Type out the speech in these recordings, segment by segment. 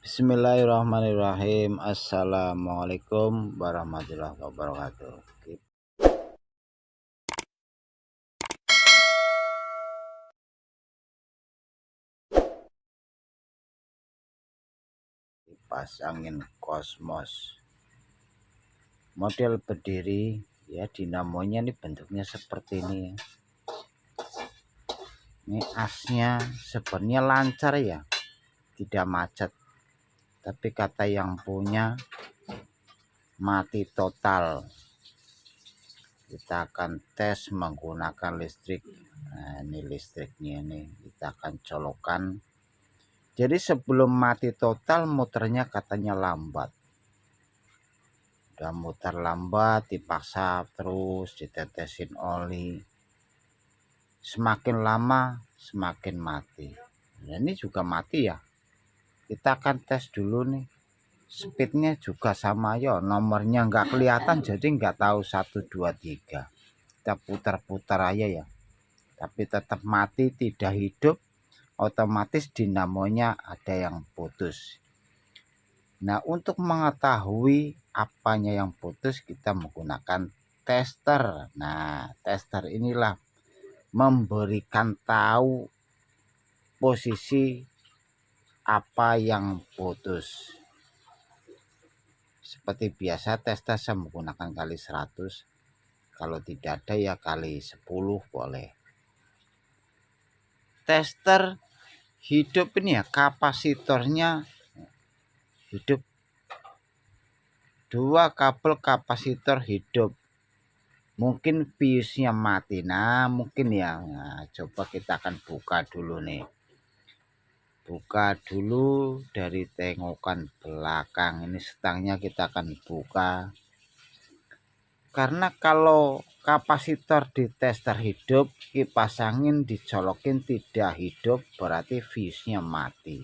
Bismillahirrahmanirrahim. Assalamualaikum warahmatullahi wabarakatuh. Kipas angin Cosmos model berdiri ya, dinamonya ini bentuknya seperti ini. Ini asnya sebenarnya lancar ya, tidak macet. Tapi kata yang punya mati total. Kita akan tes menggunakan listrik. Nah, ini listriknya, ini kita akan colokan. Jadi sebelum mati total muternya katanya lambat. Udah muter lambat, dipaksa terus ditetesin oli. Semakin lama semakin mati. Nah, ini juga mati ya. Kita akan tes dulu nih. Speednya juga sama ya, nomornya nggak kelihatan jadi nggak tahu 1 2 3. Kita putar-putar aja ya. Tapi tetap mati, tidak hidup. Otomatis dinamonya ada yang putus. Nah, untuk mengetahui apanya yang putus kita menggunakan tester. Nah, tester inilah memberikan tahu posisi apa yang putus. Seperti biasa tester saya menggunakan kali 100. Kalau tidak ada ya kali 10 boleh. Tester hidup ini ya, kapasitornya hidup. 2 kabel kapasitor hidup. Mungkin fuse-nya mati. Nah, mungkin ya. Nah, coba kita akan buka dulu nih. Buka dulu dari tengokan belakang. Ini stangnya kita akan buka. Karena kalau kapasitor di tester hidup, kipas angin dicolokin tidak hidup, berarti fuse-nya mati.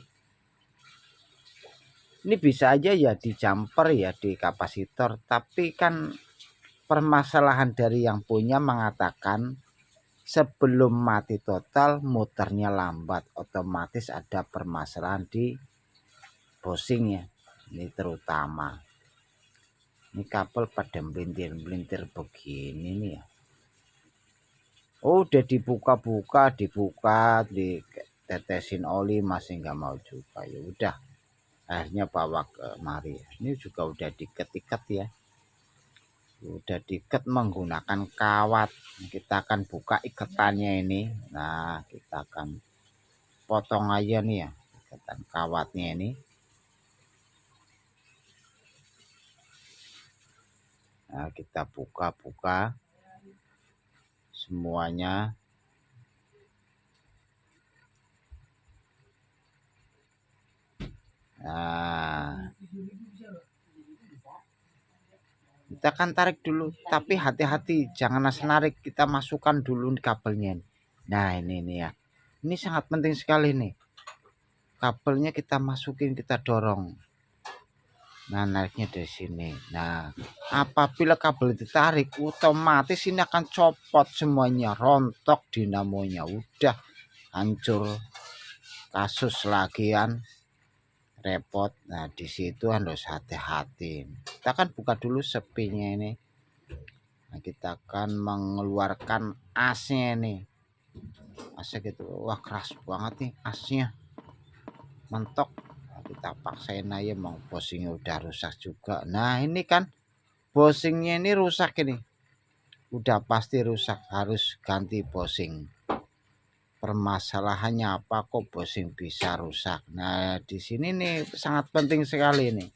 Ini bisa aja ya di jumper ya, di kapasitor, tapi kan permasalahan dari yang punya mengatakan sebelum mati total muternya lambat, otomatis ada permasalahan di bushingnya. Ini terutama. Ini kabel pada melintir-melintir begini nih ya. Oh, udah dibuka, ditetesin oli masih nggak mau juga. Ya udah, akhirnya bawa ke mari. Ini juga udah diket-iket ya. Udah diikat menggunakan kawat. Kita akan buka iketannya ini. Nah, kita akan potong aja nih ya ikatan kawatnya ini. Nah, kita buka semuanya. Nah, kita akan tarik dulu, tapi hati-hati jangan asal narik, kita masukkan dulu kabelnya. Nah, ini ya. Ini sangat penting sekali nih. Kabelnya kita masukin, kita dorong. Nah, nariknya dari sini. Nah, apabila kabel ditarik, otomatis ini akan copot semuanya, rontok dinamonya, udah hancur. Kasus lagian repot. Nah, di situ harus hati-hati. Kita akan buka dulu sepinya ini. Nah, kita akan mengeluarkan asnya ini. Asnya gitu. Wah, keras banget nih asnya. Mentok. Kita paksain aja, mau bushingnya udah rusak juga. Nah, ini kan bushingnya ini rusak ini, udah pasti rusak, harus ganti bushing. Permasalahannya apa kok bushing bisa rusak? Nah, di sini nih sangat penting sekali nih.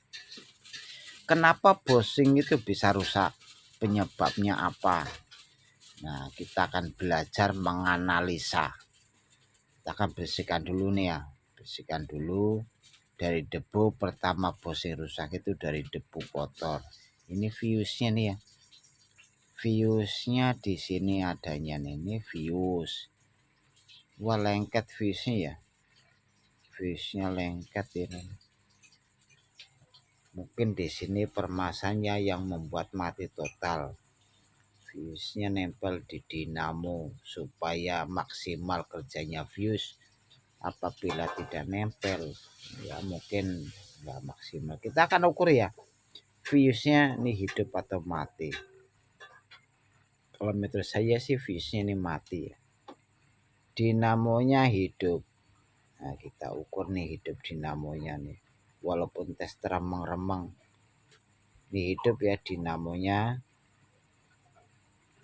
Kenapa bushing itu bisa rusak? Penyebabnya apa? Nah, kita akan belajar menganalisa. Kita akan bersihkan dulu nih ya, bersihkan dulu. Dari debu, pertama bushing rusak itu dari debu kotor. Ini fuse-nya nih ya. Fuse-nya di sini adanya nih, ini fuse. Wah, lengket fuse-nya ya. Fuse-nya lengket ini. Mungkin di sini permasalahannya yang membuat mati total. Fuse-nya nempel di dinamo supaya maksimal kerjanya fuse. Apabila tidak nempel, ya mungkin nggak maksimal. Kita akan ukur ya fuse-nya ini hidup atau mati. Kalau menurut saya sih fuse-nya ini mati ya. Dinamonya hidup. Nah, kita ukur nih hidup dinamonya nih. Walaupun tes remang-remang. Ini hidup ya dinamonya.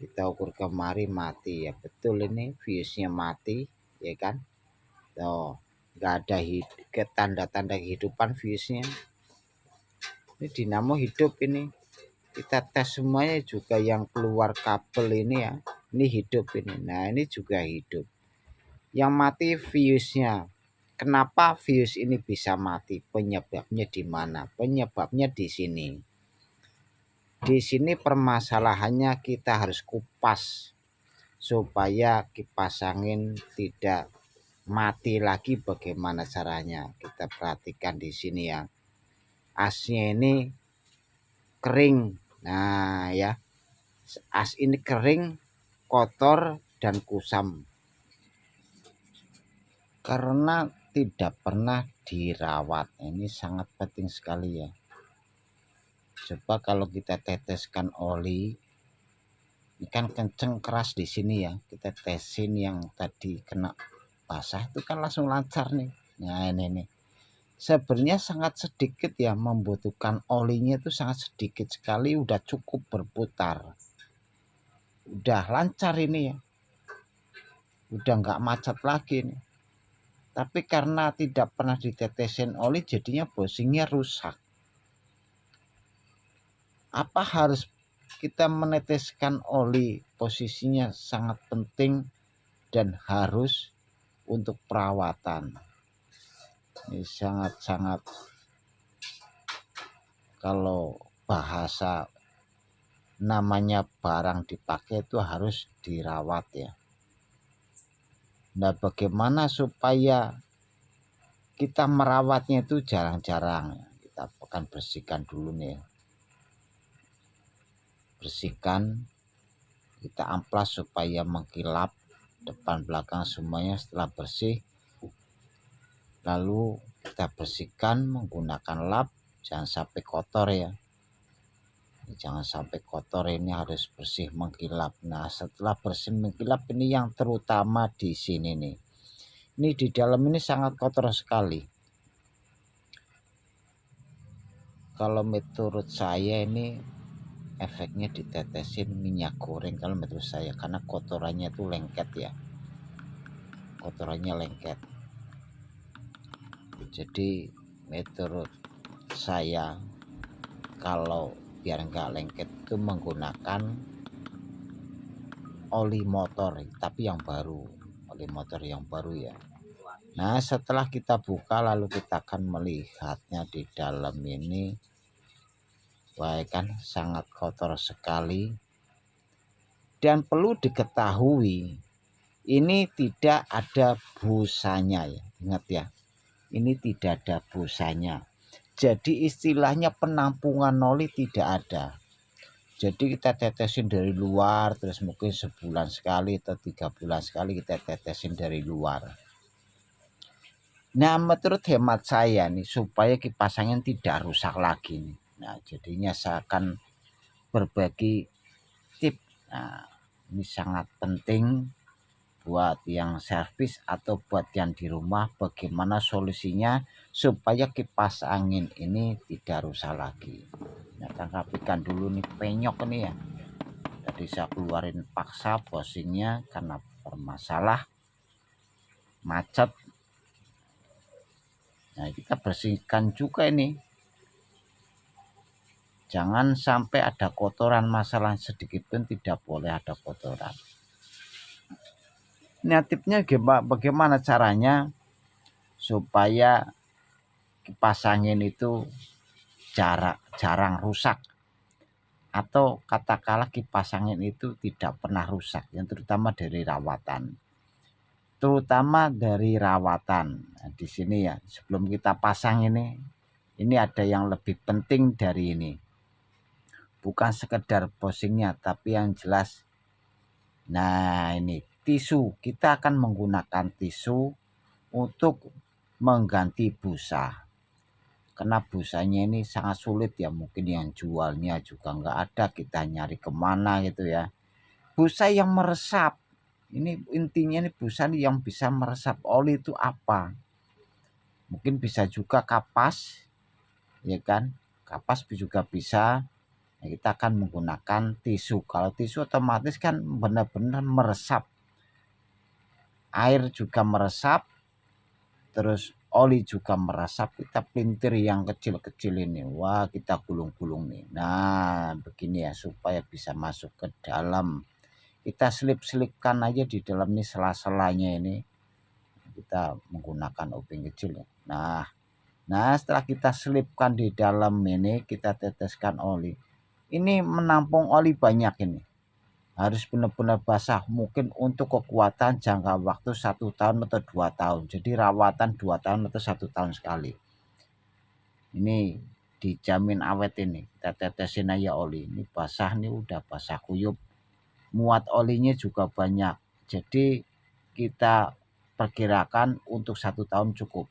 Kita ukur kemari mati ya. Betul ini fuse-nya mati ya kan. Tuh, nggak ada tanda-tanda kehidupan fuse-nya. Ini dinamo hidup ini. Kita tes semuanya juga yang keluar kabel ini ya. Ini hidup ini. Nah, ini juga hidup. Yang mati fuse-nya. Kenapa fuse ini bisa mati? Penyebabnya di mana? Penyebabnya di sini. Di sini permasalahannya kita harus kupas supaya kipas angin tidak mati lagi. Bagaimana caranya? Kita perhatikan di sini ya. Asnya ini kering. Nah, ya. As ini kering, kotor dan kusam. Karena tidak pernah dirawat. Ini sangat penting sekali ya. Coba kalau kita teteskan oli, ini kan kenceng keras di sini ya. Kita tesin yang tadi kena basah itu kan langsung lancar nih. Nah, ini nih. Sebenarnya sangat sedikit ya, membutuhkan olinya itu sangat sedikit sekali, udah cukup berputar. Udah lancar ini ya. Udah nggak macet lagi nih. Tapi karena tidak pernah ditetesin oli jadinya bushingnya rusak. Apa harus kita meneteskan oli? Posisinya sangat penting dan harus untuk perawatan. Ini sangat-sangat, kalau bahasa namanya barang dipakai itu harus dirawat ya. Nah, bagaimana supaya kita merawatnya itu jarang-jarang? Kita akan bersihkan dulu nih. Bersihkan, kita amplas supaya mengkilap depan belakang semuanya. Setelah bersih, lalu kita bersihkan menggunakan lap. Jangan sampai kotor ya. Jangan sampai kotor, ini harus bersih mengkilap. Nah, setelah bersih mengkilap ini yang terutama di sini nih. Ini di dalam ini sangat kotor sekali. Kalau menurut saya ini efeknya ditetesin minyak goreng kalau menurut saya, karena kotorannya itu lengket ya. Kotorannya lengket. Jadi menurut saya kalau biar nggak lengket itu menggunakan oli motor, tapi yang baru, oli motor yang baru ya. Nah, setelah kita buka lalu kita akan melihatnya di dalam ini. Wah, kan sangat kotor sekali. Dan perlu diketahui ini tidak ada busanya ya. Ingat ya. Ini tidak ada busanya. Jadi istilahnya penampungan oli tidak ada. Jadi kita tetesin dari luar, terus mungkin sebulan sekali atau 3 bulan sekali kita tetesin dari luar. Nah, menurut hemat saya nih, supaya kipas angin tidak rusak lagi nih. Nah, jadinya saya akan berbagi tip. Nah, ini sangat penting buat yang servis atau buat yang di rumah, bagaimana solusinya supaya kipas angin ini tidak rusak lagi. Nah, kita rapikan dulu nih penyok nih ya. Tadi saya keluarin paksa bushingnya karena bermasalah macet. Nah, kita bersihkan juga ini. Jangan sampai ada kotoran, masalah sedikit pun tidak boleh ada kotoran. Ini tipnya bagaimana caranya supaya kipas angin itu jarang rusak, atau katakanlah kipas angin itu tidak pernah rusak, yang terutama dari rawatan. Nah, di sini ya, sebelum kita pasang ini ada yang lebih penting dari ini. Bukan sekedar bushingnya, tapi yang jelas. Nah, ini tisu. Kita akan menggunakan tisu untuk mengganti busa. karena busanya ini sangat sulit ya, mungkin yang jualnya juga nggak ada, kita nyari kemana gitu ya. Busa yang meresap, ini intinya ini busa yang bisa meresap oli itu apa? Mungkin bisa juga kapas, ya kan? Kapas juga bisa. Nah, kita akan menggunakan tisu. Kalau tisu otomatis kan benar-benar meresap, air juga meresap, terus oli juga meresap. Kita pelintir yang kecil-kecil ini, wah kita gulung-gulung nih. Nah begini ya, supaya bisa masuk ke dalam. Kita selip-selipkan aja di dalam nih sela-selanya ini. Kita menggunakan obeng kecil ya. Nah setelah kita selipkan di dalam ini, kita teteskan oli. Ini menampung oli banyak ini. Harus benar-benar basah, mungkin untuk kekuatan jangka waktu 1 tahun atau 2 tahun. Jadi rawatan 2 tahun atau 1 tahun sekali. Ini dijamin awet ini. Kita tetesin aja oli. Ini basah nih, udah basah kuyup. Muat olinya juga banyak. Jadi kita perkirakan untuk 1 tahun cukup.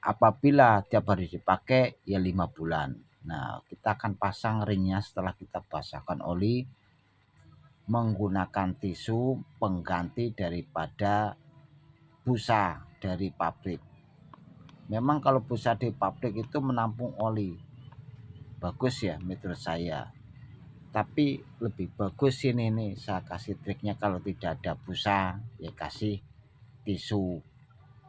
Apabila tiap hari dipakai ya 5 bulan. Nah kita akan pasang ringnya setelah kita basahkan oli menggunakan tisu pengganti daripada busa dari pabrik. Memang kalau busa di pabrik itu menampung oli, bagus ya menurut saya. Tapi lebih bagus ini nih, saya kasih triknya, kalau tidak ada busa ya kasih tisu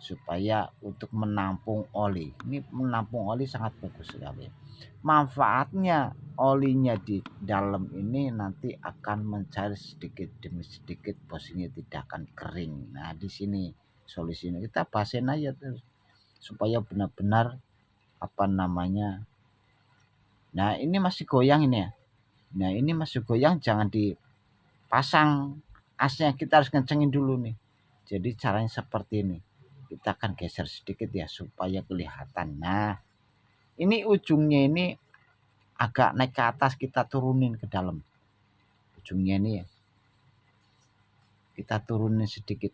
supaya untuk menampung oli. Ini menampung oli sangat bagus sekali. Manfaatnya olinya di dalam ini nanti akan mencair sedikit demi sedikit, posisinya tidak akan kering. Nah di sini solusinya, kita basahin aja terus supaya benar-benar apa namanya. Nah ini masih goyang ini ya. Nah ini masih goyang, jangan dipasang asnya, kita harus kencengin dulu nih. Jadi caranya seperti ini, kita akan geser sedikit ya supaya kelihatan. Nah ini ujungnya ini agak naik ke atas, kita turunin ke dalam ujungnya ini ya, kita turunin sedikit.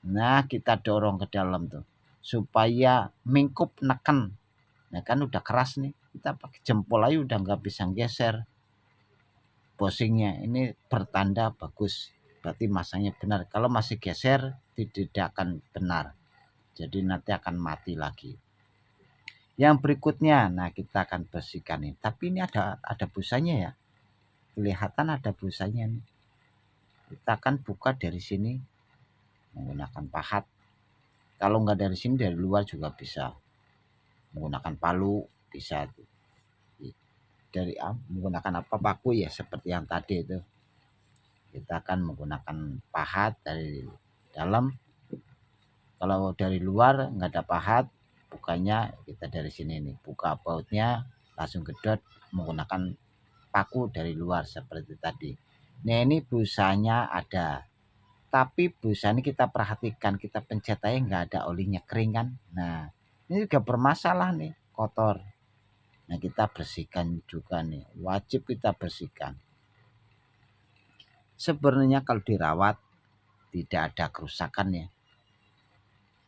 Nah kita dorong ke dalam tuh supaya mingkup neken. Nah kan udah keras nih, kita pakai jempol aja udah nggak bisa geser. Bosingnya ini bertanda bagus, berarti masangnya benar. Kalau masih geser tidak akan benar, jadi nanti akan mati lagi. Yang berikutnya, nah kita akan bersihkan ini, tapi ini ada busanya ya, kelihatan ada busanya nih. Kita akan buka dari sini menggunakan pahat. Kalau nggak dari sini, dari luar juga bisa, menggunakan palu bisa, dari menggunakan apa, paku ya seperti yang tadi itu. Kita akan menggunakan pahat dari dalam. Kalau dari luar nggak ada pahat, bukanya kita dari sini nih, buka bautnya langsung gedot menggunakan paku dari luar seperti tadi. Nah ini busanya ada, tapi busa ini kita perhatikan, kita pencet aja nggak ada olinya, kering kan. Nah ini juga bermasalah nih, kotor. Nah kita bersihkan juga nih, wajib kita bersihkan. Sebenarnya kalau dirawat tidak ada kerusakan ya,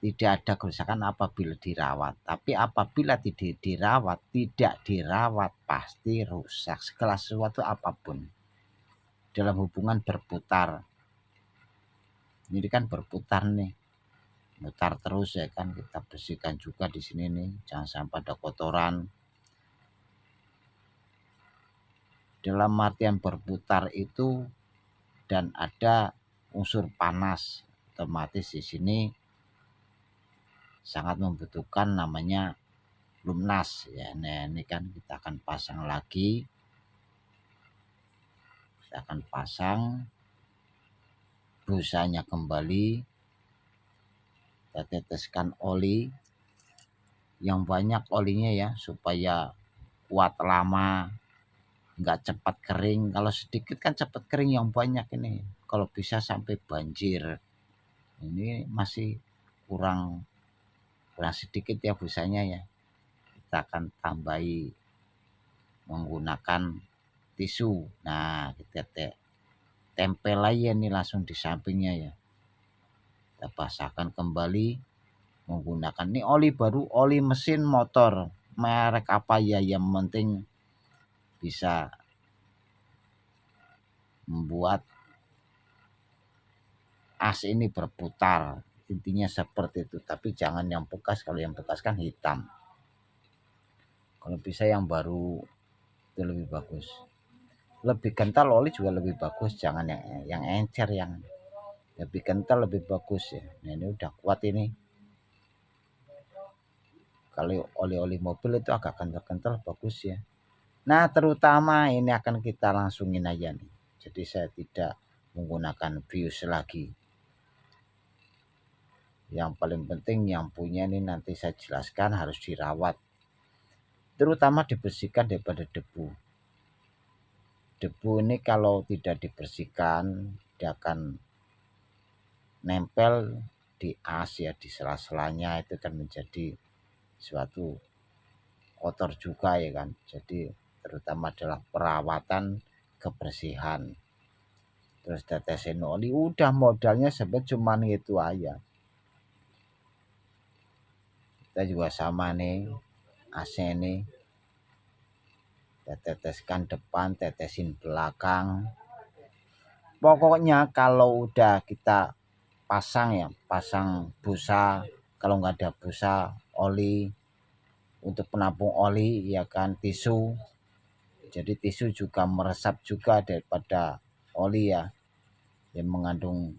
tidak ada kerusakan apabila dirawat. Tapi apabila tidak dirawat pasti rusak. Segala sesuatu apapun dalam hubungan berputar. Ini kan berputar nih, mutar terus ya kan. Kita bersihkan juga di sini nih, jangan sampai ada kotoran. Dalam artian berputar itu dan ada unsur panas, otomatis di sini sangat membutuhkan namanya lumnas ya. Nah ini kan kita akan pasang lagi, kita akan pasang busanya kembali, kita teteskan oli yang banyak olinya ya, supaya kuat lama, nggak cepat kering. Kalau sedikit kan cepat kering, yang banyak ini kalau bisa sampai banjir. Ini masih kurang sedikit ya busanya ya, kita akan tambahi menggunakan tisu. Nah kita tempel aja nih langsung di sampingnya ya, kita basahkan kembali menggunakan ini oli baru, oli mesin motor merek apa ya, yang penting bisa membuat as ini berputar, intinya seperti itu. Tapi jangan yang bekas, kalau yang bekas kan hitam. Kalau bisa yang baru itu lebih bagus, lebih kental oli juga lebih bagus, jangan yang encer, yang lebih kental lebih bagus ya. Nah ini udah kuat ini. Kalau oli-oli mobil itu agak kental-kental bagus ya. Nah terutama ini akan kita langsungin aja nih, jadi saya tidak menggunakan bius lagi. Yang paling penting yang punya ini nanti saya jelaskan harus dirawat, terutama dibersihkan daripada debu. Debu ini kalau tidak dibersihkan dia akan nempel di as ya, di sela-selanya, itu kan menjadi suatu kotor juga ya kan. Jadi terutama adalah perawatan, kebersihan. Terus tetesin oli, udah modalnya sebet cuman gitu aja. Kita juga sama nih, AC ini kita teteskan depan, tetesin belakang. Pokoknya kalau udah kita pasang ya, pasang busa, kalau nggak ada busa oli untuk penampung oli ya kan, tisu. Jadi tisu juga meresap juga daripada oli ya, yang mengandung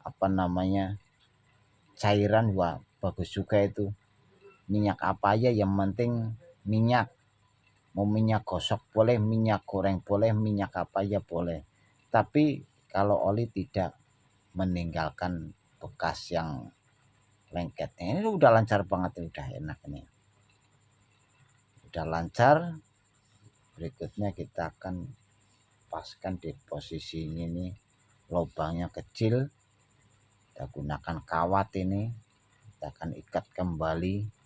apa namanya cairan, wah bagus juga itu. Minyak apa aja yang penting minyak, mau minyak gosok boleh, minyak goreng boleh, minyak apa aja boleh, tapi kalau oli tidak meninggalkan bekas yang lengketnya. Ini udah lancar banget, udah enak ini, udah lancar. Berikutnya kita akan paskan di posisinya ini, lubangnya kecil, kita gunakan kawat ini, kita akan ikat kembali.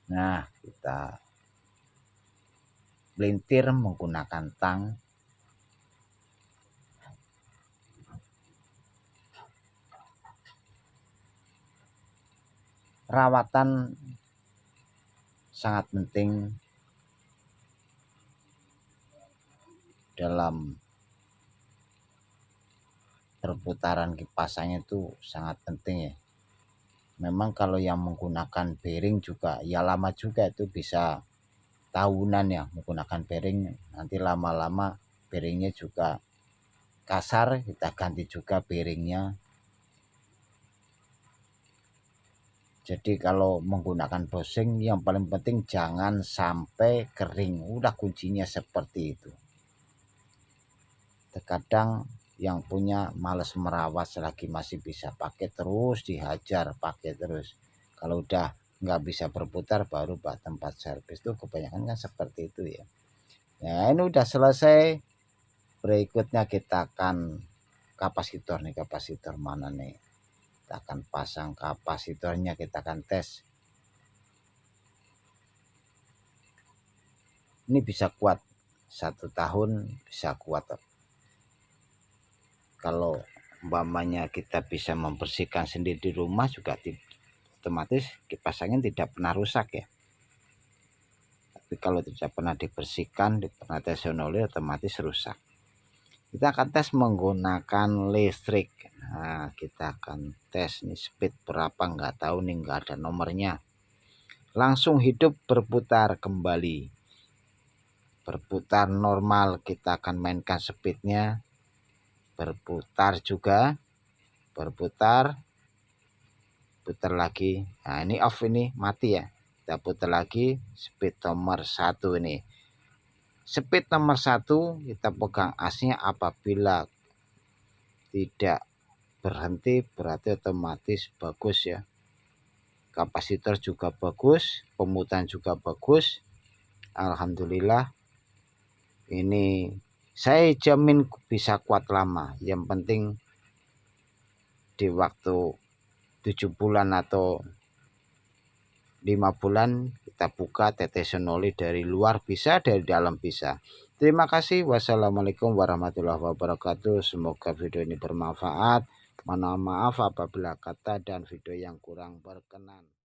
Nah kita melintir menggunakan tang. Rawatan sangat penting dalam perputaran kipasannya, itu sangat penting ya. Memang kalau yang menggunakan bearing juga ya lama juga, itu bisa tahunan ya menggunakan bearing, nanti lama-lama bearingnya juga kasar, kita ganti juga bearingnya. Jadi kalau menggunakan bushing yang paling penting jangan sampai kering, udah kuncinya seperti itu. Terkadang yang punya males merawat, selagi masih bisa pakai terus dihajar, pakai terus. Kalau udah nggak bisa berputar baru tempat servis, tuh kebanyakan kan seperti itu ya. Nah ini udah selesai. Berikutnya kita akan kapasitor nih, kapasitor mana nih, kita akan pasang kapasitornya, kita akan tes. Ini bisa kuat 1 tahun, bisa kuat. Kalau umpamanya kita bisa membersihkan sendiri di rumah juga otomatis kipas angin tidak pernah rusak ya. Tapi kalau tidak pernah dibersihkan, pernah tes oli, otomatis rusak. Kita akan tes menggunakan listrik. Nah kita akan tes nih speed berapa, nggak tahu nih, nggak ada nomornya. Langsung hidup berputar kembali, berputar normal. Kita akan mainkan speednya, berputar juga, berputar, putar lagi. Nah ini off, ini mati ya, kita putar lagi. Speed nomor 1 ini, speed nomor 1 kita pegang asnya, apabila tidak berhenti berarti otomatis bagus ya. Kapasitor juga bagus, pemutan juga bagus, alhamdulillah. Ini saya jamin bisa kuat lama. Yang penting di waktu 7 bulan atau 5 bulan kita buka, tetesan oli dari luar bisa, dari dalam bisa. Terima kasih. Wassalamualaikum warahmatullahi wabarakatuh. Semoga video ini bermanfaat. Mohon maaf apabila kata dan video yang kurang berkenan.